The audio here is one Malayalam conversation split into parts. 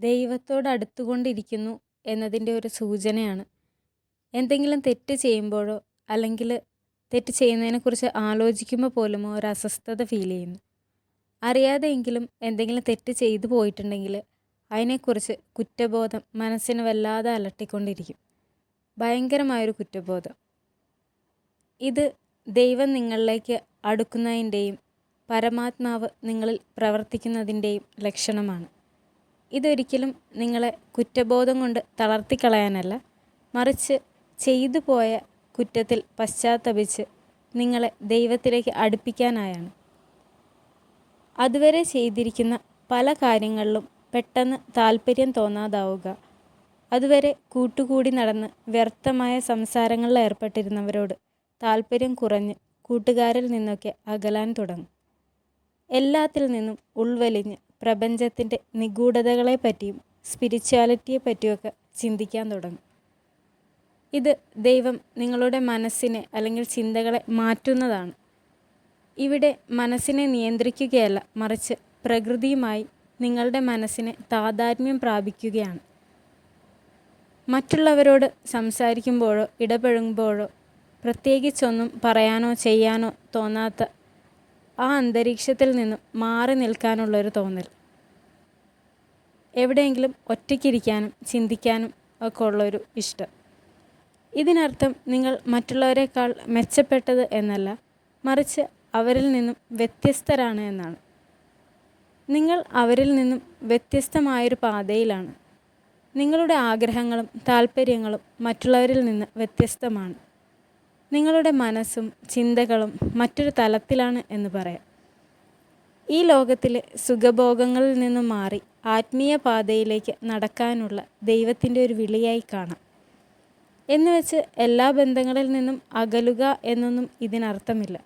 ദൈവത്തോട് അടുത്തുകൊണ്ടിരിക്കുന്നു എന്നതിൻ്റെ ഒരു സൂചനയാണ്. എന്തെങ്കിലും തെറ്റ് ചെയ്യുമ്പോഴോ അല്ലെങ്കിൽ തെറ്റ് ചെയ്യുന്നതിനെക്കുറിച്ച് ആലോചിക്കുമ്പോൾ പോലുമോ ഒരു അസ്വസ്ഥത ഫീൽ ചെയ്യുന്നു. അറിയാതെയെങ്കിലും എന്തെങ്കിലും തെറ്റ് ചെയ്തു പോയിട്ടുണ്ടെങ്കിൽ അതിനെക്കുറിച്ച് കുറ്റബോധം മനസ്സിനെ വല്ലാതെ അലട്ടിക്കൊണ്ടിരിക്കും. ഭയങ്കരമായൊരു കുറ്റബോധം. ഇത് ദൈവം നിങ്ങളിലേക്ക് അടുക്കുന്നതിൻ്റെയും പരമാത്മാവ് നിങ്ങളിൽ പ്രവർത്തിക്കുന്നതിൻ്റെയും ലക്ഷണമാണ്. ഇതൊരിക്കലും നിങ്ങളെ കുറ്റബോധം കൊണ്ട് തളർത്തിക്കളയാനല്ല, മറിച്ച് ചെയ്തു പോയ കുറ്റത്തിൽ പശ്ചാത്തപിച്ച് നിങ്ങളെ ദൈവത്തിലേക്ക് അടുപ്പിക്കാനായാണ്. അതുവരെ ചെയ്തിരിക്കുന്ന പല കാര്യങ്ങളിലും പെട്ടെന്ന് താല്പര്യം തോന്നാതാവുക, അതുവരെ കൂട്ടുകൂടി നടന്ന് വ്യർത്ഥമായ സംസാരങ്ങളിൽ ഏർപ്പെട്ടിരുന്നവരോട് താല്പര്യം കുറഞ്ഞ് കൂട്ടുകാരിൽ നിന്നൊക്കെ അകലാൻ തുടങ്ങും. എല്ലാത്തിൽ നിന്നും ഉൾവലിഞ്ഞ് പ്രപഞ്ചത്തിൻ്റെ നിഗൂഢതകളെപ്പറ്റിയും സ്പിരിച്വാലിറ്റിയെ പറ്റിയൊക്കെ ചിന്തിക്കാൻ തുടങ്ങും. ഇത് ദൈവം നിങ്ങളുടെ മനസ്സിനെ അല്ലെങ്കിൽ ചിന്തകളെ മാറ്റുന്നതാണ്. ഇവിടെ മനസ്സിനെ നിയന്ത്രിക്കുകയല്ല, മറിച്ച് പ്രകൃതിയുമായി നിങ്ങളുടെ മനസ്സിനെ താതാത്മ്യം പ്രാപിക്കുകയാണ്. മറ്റുള്ളവരോട് സംസാരിക്കുമ്പോഴോ ഇടപഴകുമ്പോഴോ പ്രത്യേകിച്ചൊന്നും പറയാനോ ചെയ്യാനോ തോന്നാത്ത ആ അന്തരീക്ഷത്തിൽ നിന്നും മാറി നിൽക്കാനുള്ളൊരു തോന്നൽ. എവിടെയെങ്കിലും ഒറ്റയ്ക്കിരിക്കാനും ചിന്തിക്കാനും ഒക്കെ ഉള്ളൊരു ഇഷ്ടം. ഇതിനർത്ഥം നിങ്ങൾ മറ്റുള്ളവരെക്കാൾ മെച്ചപ്പെട്ടത് എന്നല്ല, മറിച്ച് അവരിൽ നിന്നും വ്യത്യസ്തരാണ് എന്നാണ്. നിങ്ങൾ അവരിൽ നിന്നും വ്യത്യസ്തമായൊരു പാതയിലാണ്. നിങ്ങളുടെ ആഗ്രഹങ്ങളും താല്പര്യങ്ങളും മറ്റുള്ളവരിൽ നിന്ന് വ്യത്യസ്തമാണ്. നിങ്ങളുടെ മനസ്സും ചിന്തകളും മറ്റൊരു തലത്തിലാണ് എന്ന് പറയാം. ഈ ലോകത്തിലെ സുഖഭോഗങ്ങളിൽ നിന്നും മാറി ആത്മീയ പാതയിലേക്ക് നടക്കാനുള്ള ദൈവത്തിൻ്റെ ഒരു വിളിയായി കാണാം. എന്നുവെച്ച് എല്ലാ ബന്ധങ്ങളിൽ നിന്നും അകലുക എന്നൊന്നും ഇതിനർത്ഥമില്ല.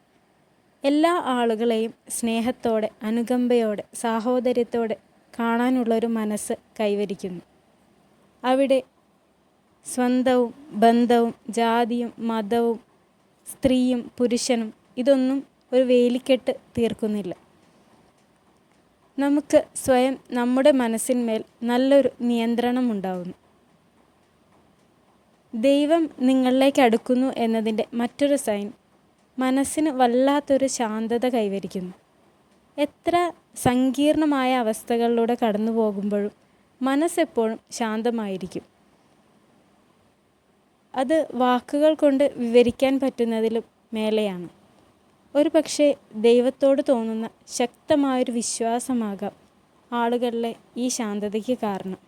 എല്ലാ ആളുകളെയും സ്നേഹത്തോടെ, അനുകമ്പയോടെ, സാഹോദര്യത്തോടെ കാണാനുള്ളൊരു മനസ്സ് കൈവരിക്കുന്നു. അവിടെ സ്വന്തവും ബന്ധവും ജാതിയും മതവും സ്ത്രീയും പുരുഷനും ഇതൊന്നും ഒരു വേലിക്കെട്ട് തീർക്കുന്നില്ല. നമുക്ക് സ്വയം നമ്മുടെ മനസ്സിന്മേൽ നല്ലൊരു നിയന്ത്രണം ഉണ്ടാവുന്നു. ദൈവം നിങ്ങളിലേക്ക് അടുക്കുന്നു എന്നതിൻ്റെ മറ്റൊരു സൈൻ മനസ്സിന് വല്ലാത്തൊരു ശാന്തത കൈവരിക്കുന്നു. എത്ര സങ്കീർണമായ അവസ്ഥകളിലൂടെ കടന്നു പോകുമ്പോഴും മനസ്സെപ്പോഴും ശാന്തമായിരിക്കും. അത് വാക്കുകൾ കൊണ്ട് വിവരിക്കാൻ പറ്റുന്നതിലും മേലെയാണ്. ഒരു പക്ഷേ ദൈവത്തോട് തോന്നുന്ന ശക്തമായൊരു വിശ്വാസമാകാം ആളുകളിലെ ഈ ശാന്തതയ്ക്ക് കാരണം.